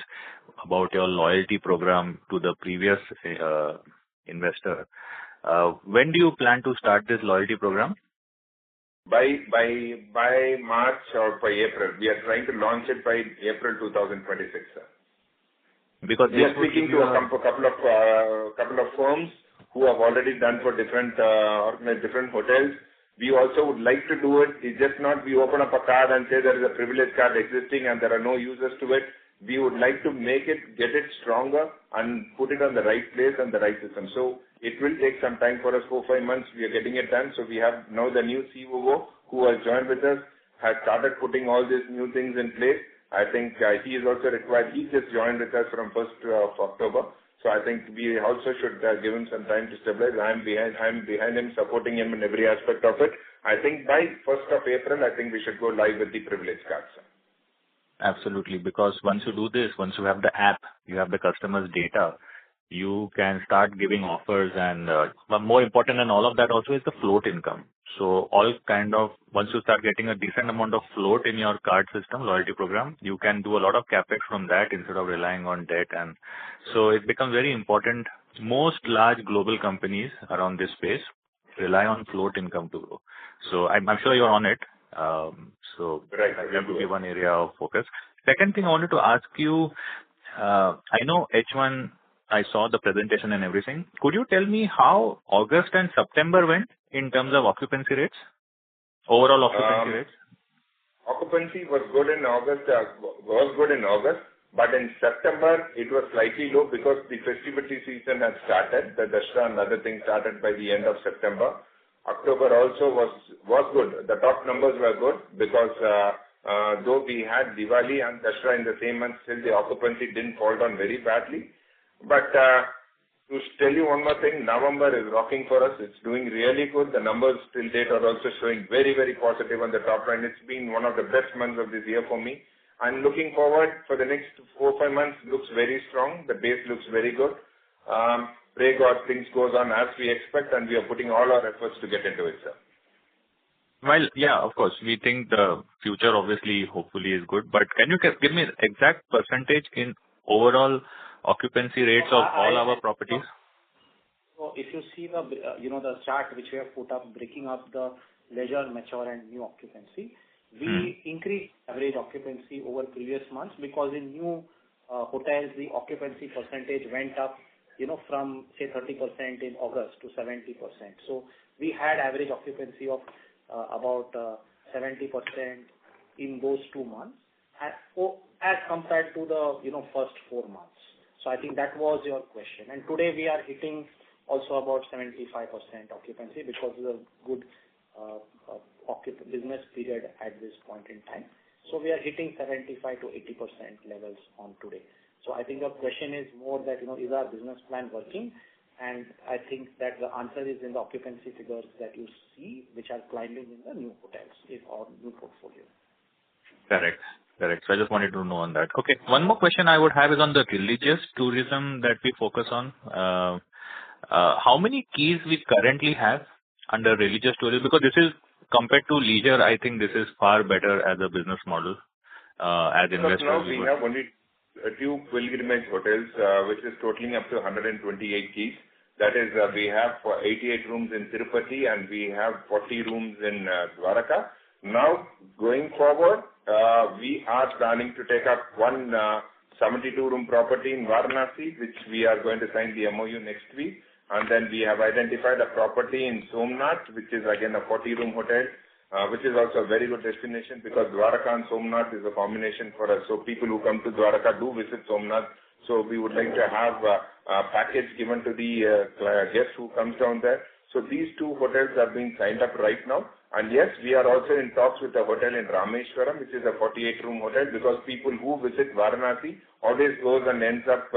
about your loyalty program to the previous investor. When do you plan to start this loyalty program? By March or by April. We are trying to launch it by April 2026, sir. Because we are speaking to a couple of firms who have already done for different hotels. We also would like to do it. It's just not we open up a card and say there is a privilege card existing and there are no users to it. We would like to get it stronger and put it on the right place and the right system. So it will take some time for us, 4-5 months. We are getting it done. So we have now the new COO who has joined with us, has started putting all these new things in place. I think he is also required. He just joined with us from 1st of October. So I think we also should give him some time to stabilize. I'm behind him, supporting him in every aspect of it. I think by 1st of April, I think we should go live with the privilege cards. Absolutely, because once you do this, once you have the app, you have the customer's data, you can start giving offers, and but more important than all of that also is the float income. So once you start getting a decent amount of float in your card system, loyalty program, you can do a lot of capex from that instead of relying on debt. And so it becomes very important. Most large global companies around this space rely on float income to grow. So I'm sure you're on it. So right, that would be one area of focus. Second thing I wanted to ask you, I know H1, I saw the presentation and everything. Could you tell me how August and September went in terms of occupancy rates? Overall occupancy rates? Occupancy was good in August, but in September it was slightly low because the festivity season had started. The Dussehra and other things started by the end of September. October also was good. The top numbers were good because though we had Diwali and Dussehra in the same month, still the occupancy didn't fall down very badly. But to tell you one more thing, November is rocking for us. It's doing really good. The numbers till date are also showing very, very positive on the top line. It's been one of the best months of this year for me. I'm looking forward for the next 4-5 months. Looks very strong. The base looks very good. pray God things goes on as we expect, and we are putting all our efforts to get into it, sir. Well, yeah, of course, we think the future obviously, hopefully is good, but can you give me exact percentage in overall occupancy rates of all our properties? So if you see the, the chart which we have put up, breaking up the leisure, mature and new occupancy, we increased average occupancy over previous months because in new hotels, the occupancy percentage went up, from say 30% in August to 70%. So we had average occupancy of about 70% in those 2 months as compared to the, first 4 months. So I think that was your question. And today we are hitting also about 75% occupancy because of the good business period at this point in time. So we are hitting 75 to 80% levels on today. So I think the question is more that, is our business plan working? And I think that the answer is in the occupancy figures that you see, which are climbing in the new hotels in our new portfolio. Correct. So I just wanted to know on that. Okay. One more question I would have is on the religious tourism that we focus on. How many keys we currently have under religious tourism? Because this is compared to leisure, I think this is far better as a business model as investors. Now we have only 2 pilgrimage hotels, which is totaling up to 128 keys. That is, we have 88 rooms in Tirupati and we have 40 rooms in Dwaraka. Now, going forward, we are planning to take up one 72-room property in Varanasi, which we are going to sign the MOU next week. And then we have identified a property in Somnath, which is again a 40-room hotel, which is also a very good destination because Dwaraka and Somnath is a combination for us. So people who come to Dwaraka do visit Somnath. So we would like to have a package given to the guest who comes down there. So these 2 hotels are being signed up right now. And yes, we are also in talks with a hotel in Rameshwaram, which is a 48-room hotel, because people who visit Varanasi always goes and ends up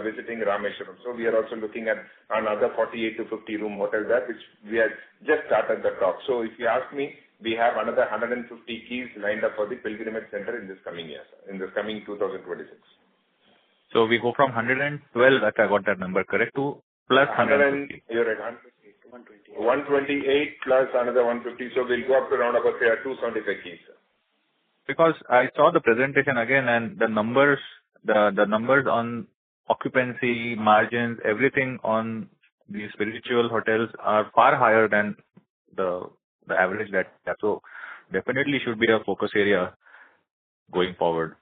visiting Rameshwaram. So we are also looking at another 48 to 50-room hotel there, which we have just started the talk. So if you ask me, we have another 150 keys lined up for the pilgrimage center in this coming year, in this coming 2026. So we go from 112, if I got that number correct, to plus 150. You're right, 128 plus another 150, so we'll go up to around about 275 keys. Because I saw the presentation again and the numbers on occupancy, margins, everything on these spiritual hotels are far higher than the average that. So definitely should be a focus area going forward.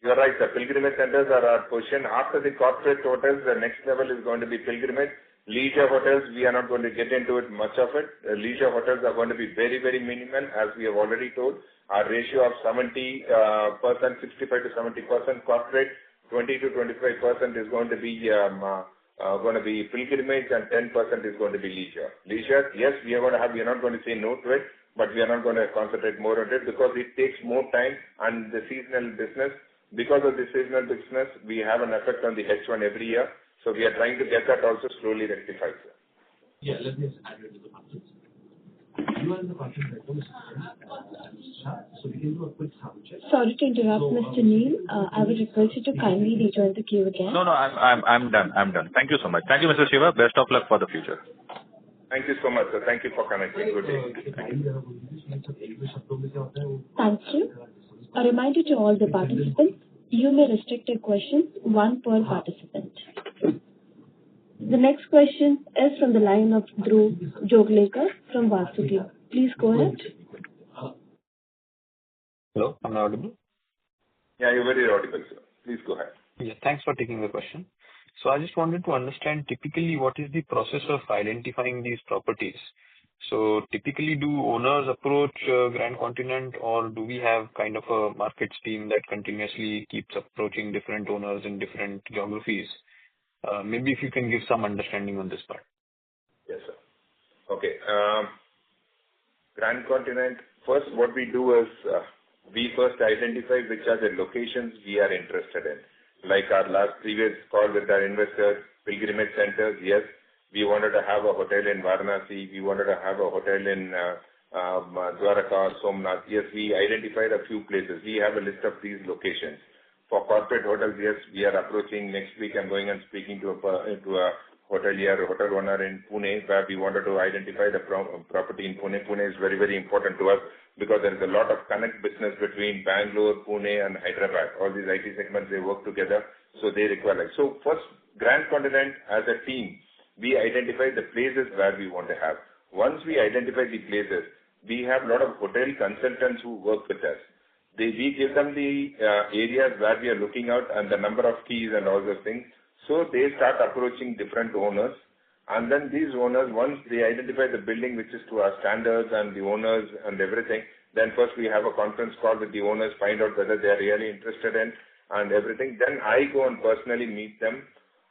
You're right. The pilgrimage centers are our position. After the corporate hotels, the next level is going to be pilgrimage. Leisure hotels, we are not going to get into it much of it. Leisure hotels are going to be very, very minimal, as we have already told. Our ratio of 70%, 65 to 70% corporate, 20 to 25% is going to be pilgrimage, and 10% is going to be leisure. Leisure, yes, we are not going to say no to it, but we are not going to concentrate more on it because it takes more time, and the seasonal business. Because of the seasonal business, we have an effect on the H1 every year. So we are trying to get that also slowly rectified, sir. Yeah, let me just add it to the conference. You are in the conference right now, so we can do a quick sound check. Sorry to interrupt, Mr. Neil. I would request you to kindly rejoin the queue again. No, I'm done. Thank you so much. Thank you, Mr. Shiva. Best of luck for the future. Thank you so much, sir. Thank you for connecting. Good day. Thank you. A reminder to all the participants, you may restrict your questions, 1 per participant. The next question is from the line of Dhruv Joglekar from Vasuki. Please go ahead. Hello, am I audible? Yeah, you're very audible, sir. Please go ahead. Yeah, thanks for taking the question. So I just wanted to understand typically what is the process of identifying these properties. So typically do owners approach Grand Continent, or do we have kind of a markets team that continuously keeps approaching different owners in different geographies? Maybe if you can give some understanding on this part. Yes, sir. Okay. Grand Continent, first what we do is we first identify which are the locations we are interested in. Like our previous call with our investors, pilgrimage centers, yes. We wanted to have a hotel in Varanasi. We wanted to have a hotel in Dwaraka, Somnath. Yes, we identified a few places. We have a list of these locations. For corporate hotels, yes, we are approaching next week and going and speaking to a hotelier, hotel owner in Pune, where we wanted to identify the property in Pune. Pune is very, very important to us because there is a lot of connect business between Bangalore, Pune, and Hyderabad. All these IT segments, they work together, so they require like. So first, Grand Continent as a team, we identify the places where we want to have. Once we identify the places, we have a lot of hotel consultants who work with us. We give them the areas where we are looking out and the number of keys and all those things. So they start approaching different owners. And then these owners, once they identify the building which is to our standards and the owners and everything, then first we have a conference call with the owners, find out whether they are really interested in and everything. Then I go and personally meet them.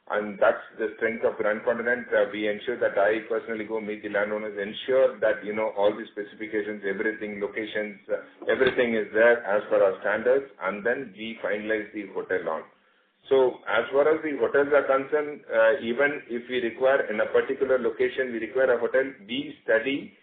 And that's the strength of Grand Continent. We ensure that I personally go meet the landowners, ensure that, all the specifications, everything, locations, everything is there as per our standards, and then we finalize the hotel on. So as far as the hotels are concerned, even if we require in a particular location, we require a hotel, we study.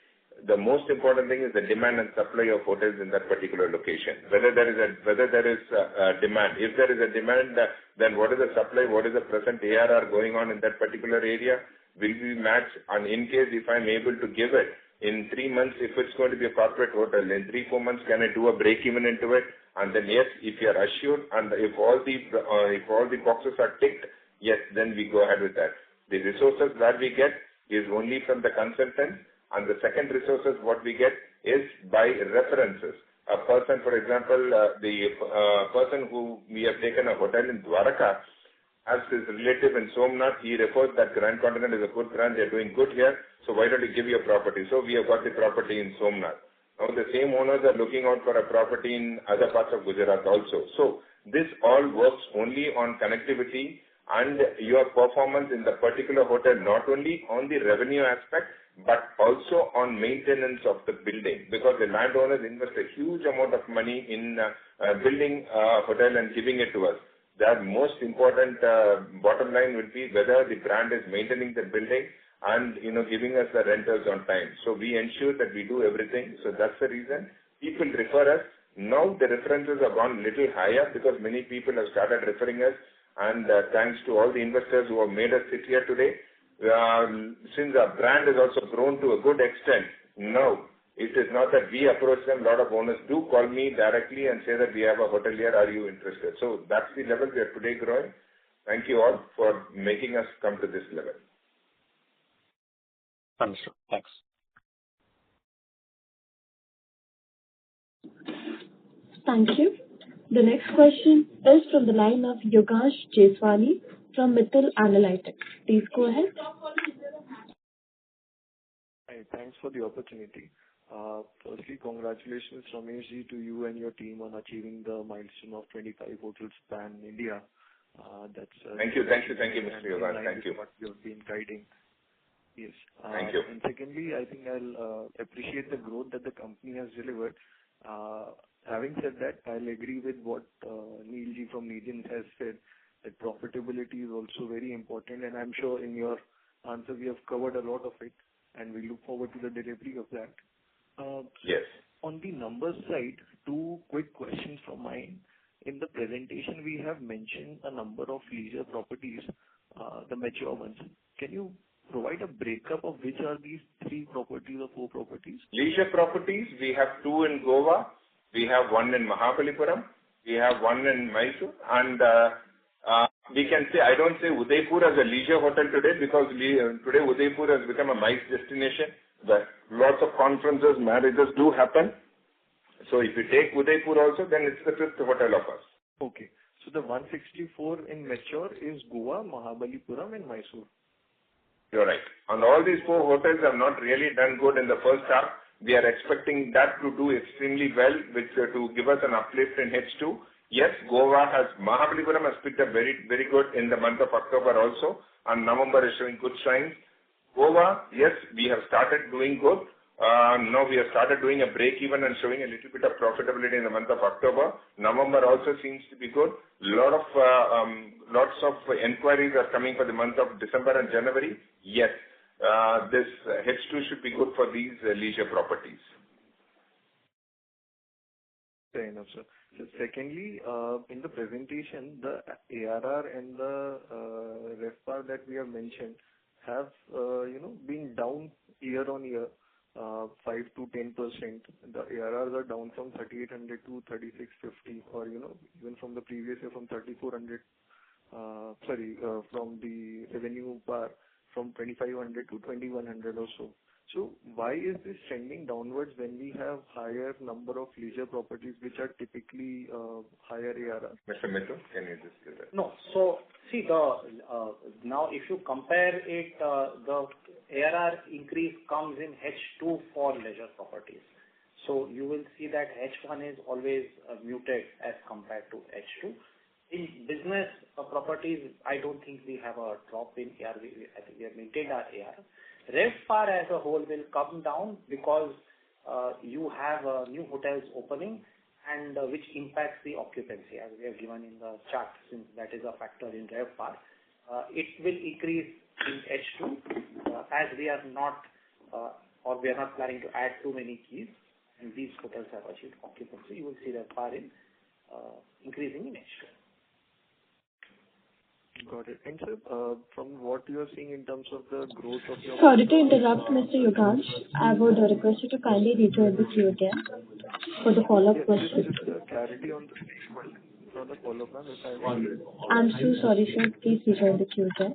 The most important thing is the demand and supply of hotels in that particular location. Whether there is a demand. If there is a demand, then what is the supply? What is the present ARR going on in that particular area? Will we match? And in case if I'm able to give it in 3 months, if it's going to be a corporate hotel, in 3-4 months, can I do a break even into it? And then yes, if you are assured and if all the boxes are ticked, yes, then we go ahead with that. The resources that we get is only from the consultant. And the second resources what we get is by references. A person, for example, the person who we have taken a hotel in Dwaraka, as his relative in Somnath, he refers that Grand Continent is a good brand, they are doing good here, so why don't you give your property? So we have got the property in Somnath. Now the same owners are looking out for a property in other parts of Gujarat also. So this all works only on connectivity and your performance in the particular hotel, not only on the revenue aspect, but also on maintenance of the building, because the landowners invest a huge amount of money in building a hotel and giving it to us. The most important bottom line would be whether the brand is maintaining the building and giving us the rentals on time. So we ensure that we do everything. So that's the reason people refer us. Now the references have gone little higher because many people have started referring us, and thanks to all the investors who have made us sit here today. Since our brand has also grown to a good extent, now it is not that we approach them. A lot of owners do call me directly and say that we have a hotel here, are you interested? So that's the level we are today growing. Thank you all for making us come to this level. Understood. Thanks. Thank you. The next question is from the line of Yogash Jeswani from Mittal Analytics. Please go ahead. Hi, thanks for the opportunity. Firstly, congratulations, Rameshji, to you and your team on achieving the milestone of 25 hotels pan India. Thank you, Mr. Yogash. Thank you. What you have been guiding. Yes. Thank you. And secondly, I think I'll appreciate the growth that the company has delivered. Having said that, I'll agree with what Neilji from Negen has said, that profitability is also very important, and I'm sure in your answer we have covered a lot of it, and we look forward to the delivery of that. Yes. On the numbers side, 2 quick questions from mine. In the presentation, we have mentioned a number of leisure properties, the mature ones. Can you provide a breakup of which are these 3 properties or 4 properties? Leisure properties, we have 2 in Goa, we have 1 in Mahabalipuram, we have 1 in Mysore, and we can say, I don't say Udaipur as a leisure hotel today because today Udaipur has become a MICE destination where lots of conferences, marriages do happen. So if you take Udaipur also, then it's the 5th hotel of us. Okay. So the 164 in mature is Goa, Mahabalipuram and Mysore. You're right. And all these 4 hotels have not really done good in the first half. We are expecting that to do extremely well, which to give us an uplift in H2. Yes, Mahabalipuram has picked up very, very good in the month of October also, and November is showing good signs. Goa, yes, we have started doing good. Now we have started doing a break even and showing a little bit of profitability in the month of October. November also seems to be good. Lots of inquiries are coming for the month of December and January. Yes, this H2 should be good for these leisure properties. Fair enough, sir. So secondly, in the presentation, the ARR and the RevPAR that we have mentioned, have, been down year on year, 5 to 10%. The ARRs are down from 3,800 to 3,650, or, even from the previous year from 3,400, from the revenue bar from 2,500 to 2,100 or so. So why is this trending downwards when we have higher number of leisure properties which are typically higher ARR? Mr. Mithun, can you just give that? No. So see, now if you compare it, the ARR increase comes in H2 for leisure properties. So you will see that H1 is always muted as compared to H2. In business properties, I don't think we have a drop in ARR. I think we have maintained our ARR. RevPAR as a whole will come down because you have new hotels opening, and which impacts the occupancy, as we have given in the chart, since that is a factor in RevPAR. It will increase in H2 as we are not planning to add too many keys, and these hotels have achieved occupancy. You will see RevPAR increasing in H2. Got it. And sir, from what you are seeing in terms of the growth of your... Sorry to interrupt, Mr. Yogansh. I would request you to kindly rejoin the queue again for the follow-up question. Just clarity on the next question. For the follow-up, ma'am, if I may. I'm so sorry, sir. Please rejoin the queue again.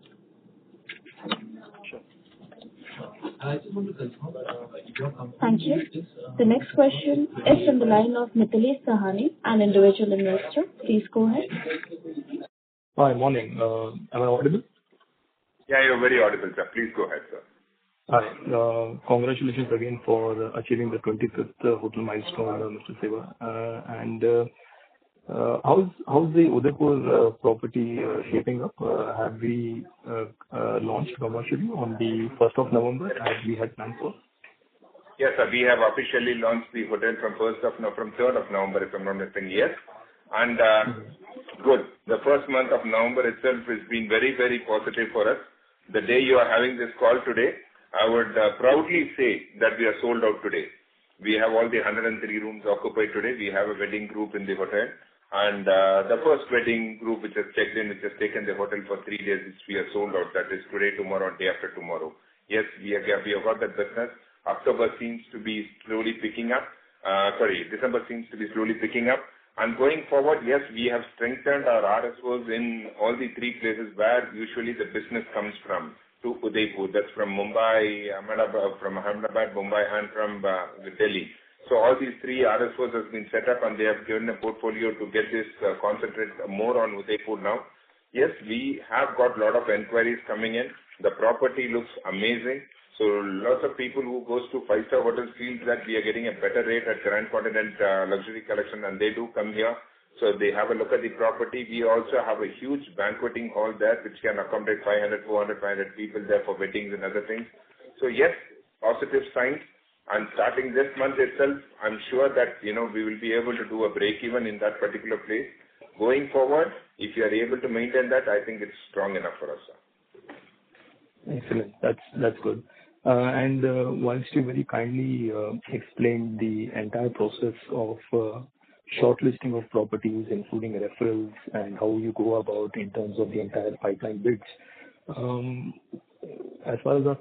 Sure. I just want to confirm your company. Thank you. The next question is from the line of Mithilesh Sahani, an individual investor. Please go ahead. Hi, morning. Am I audible? Yeah, you're very audible, sir. Please go ahead, sir. Hi. Congratulations again for achieving the 25th hotel milestone, Mr. Seva. And how's the Udaipur property shaping up? Have we launched commercially on the 1st of November as we had planned for? Yes, sir. We have officially launched the hotel from 3rd of November, if I'm not mistaken. Yes. And good. The first month of November itself has been very, very positive for us. The day you are having this call today, I would proudly say that we are sold out today. We have all the 103 rooms occupied today. We have a wedding group in the hotel. And the first wedding group which has checked in, which has taken the hotel for 3 days, we are sold out. That is today, tomorrow, and day after tomorrow. Yes, we have got that business. October seems to be slowly picking up. December seems to be slowly picking up. And going forward, yes, we have strengthened our RSOs in all the 3 places where usually the business comes from, to Udaipur. That's from Mumbai, Ahmedabad, Mumbai, and from Delhi. So all these 3 RSOs have been set up, and they have given a portfolio to get this concentrate more on Udaipur now. Yes, we have got a lot of inquiries coming in. The property looks amazing. So lots of people who goes to 5-star hotels feel that we are getting a better rate at Grand Continent Luxury Collection, and they do come here. So they have a look at the property. We also have a huge banqueting hall there, which can accommodate 500, 400, 500 people there for weddings and other things. So yes, positive signs. And starting this month itself, I'm sure that, we will be able to do a break even in that particular place. Going forward, if you are able to maintain that, I think it's strong enough for us, sir. Excellent. That's good. And whilst you very kindly explained the entire process of shortlisting of properties, including referrals, and how you go about in terms of the entire pipeline bids, as far as the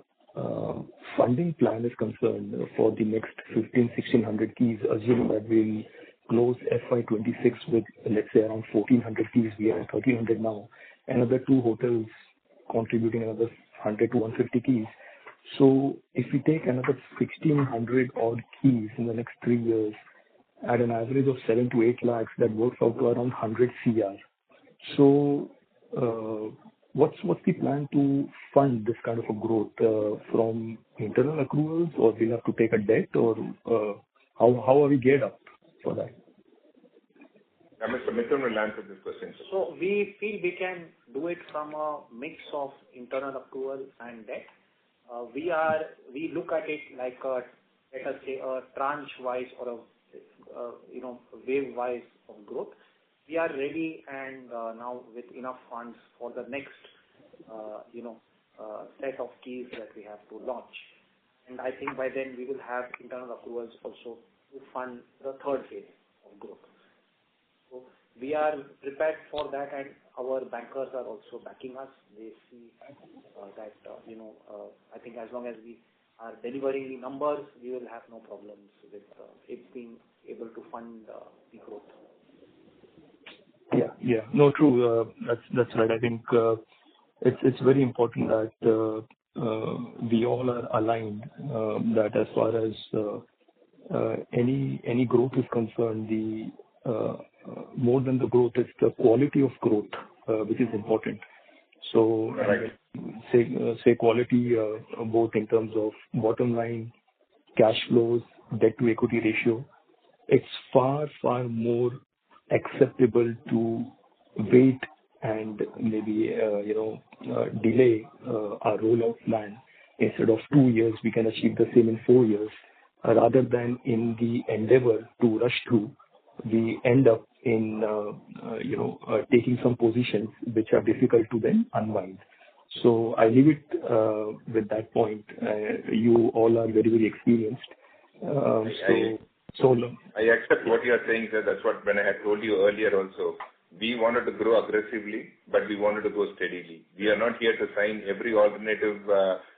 funding plan is concerned for the next 1,500-1,600 keys, assuming that we'll close FY26 with, let's say, around 1,400 keys, we are at 1,300 now, another 2 hotels contributing another 100 to 150 keys. So if we take another 1,600 odd keys in the next 3 years at an average of 7 to 8 lakhs, that works out to around 100 CR. So what's the plan to fund this kind of a growth from internal accruals, or we'll have to take a debt, or how are we geared up for that? Mr. Mithun will answer this question. So we feel we can do it from a mix of internal accrual and debt. We look at it like let us say a tranche-wise or a wave-wise of growth. We are ready and now with enough funds for the next set of keys that we have to launch. And I think by then we will have internal accruals also to fund the third phase of growth. So we are prepared for that, and our bankers are also backing us. They see that, I think as long as we are delivering the numbers, we will have no problems with it being able to fund the growth. Yeah. No, true. That's right. I think it's very important that we all are aligned, that as far as any growth is concerned, the more than the growth, it's the quality of growth which is important. So say quality both in terms of bottom line, cash flows, debt to equity ratio. It's far more acceptable to wait and maybe delay our rollout plan. Instead of 2 years, we can achieve the same in 4 years, rather than in the endeavor to rush through, we end up in taking some positions which are difficult to then unwind. So I leave it with that point. You all are very experienced. I accept what you are saying, sir. That's what when I had told you earlier also. We wanted to grow aggressively, but we wanted to go steadily. We are not here to sign every alternative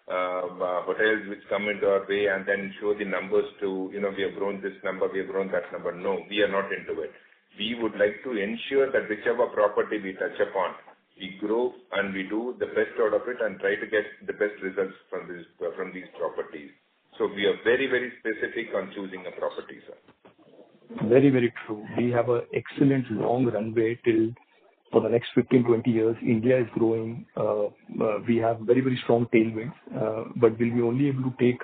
hotels which come into our way and then show the numbers to, we have grown this number, we have grown that number. No, we are not into it. We would like to ensure that whichever property we touch upon, we grow and we do the best out of it and try to get the best results from these properties. So we are very specific on choosing a property, sir. Very true. We have an excellent long runway till for the next 15-20 years. India is growing. We have very strong tailwinds, but will we only able to take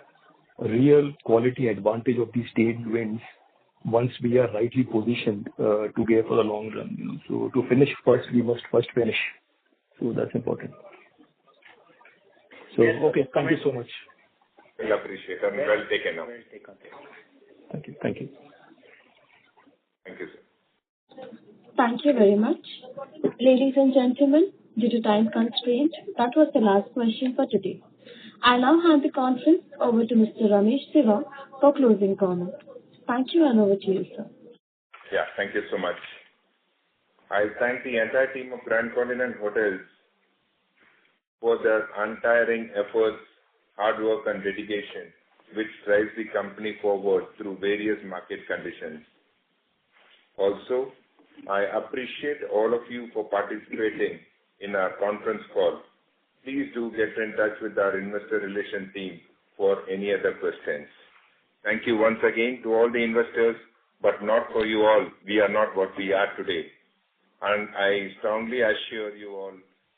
real quality advantage of these tailwinds once we are rightly positioned to gear for the long run. So to finish first, we must first finish. So that's important. So okay, thank you so much. We'll appreciate it. Well taken now. Thank you. Thank you, sir. Thank you very much. Ladies and gentlemen, due to time constraint, that was the last question for today. I now hand the conference over to Mr. Ramesh Siva for closing comments. Thank you, and over to you, sir. Yeah, thank you so much. I thank the entire team of Grand Continent Hotels for their untiring efforts, hard work and dedication, which drives the company forward through various market conditions. Also, I appreciate all of you for participating in our conference call. Please do get in touch with our investor relation team for any other questions. Thank you once again to all the investors, but not for you all, we are not what we are today. And I strongly assure you all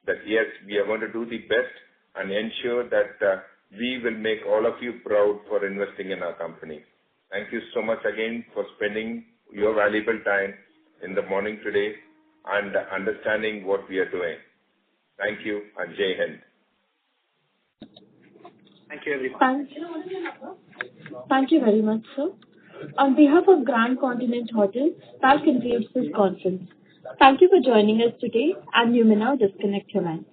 that yes, we are going to do the best and ensure that we will make all of you proud for investing in our company. Thank you so much again for spending your valuable time in the morning today and understanding what we are doing. Thank you and Jai Hind. Thank you, everyone. Thank you very much, sir. On behalf of Grand Continent Hotels, that concludes this conference. Thank you for joining us today, and you may now disconnect your lines.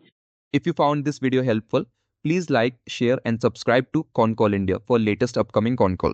If you found this video helpful, please like, share and subscribe to Concall India for latest upcoming Concall.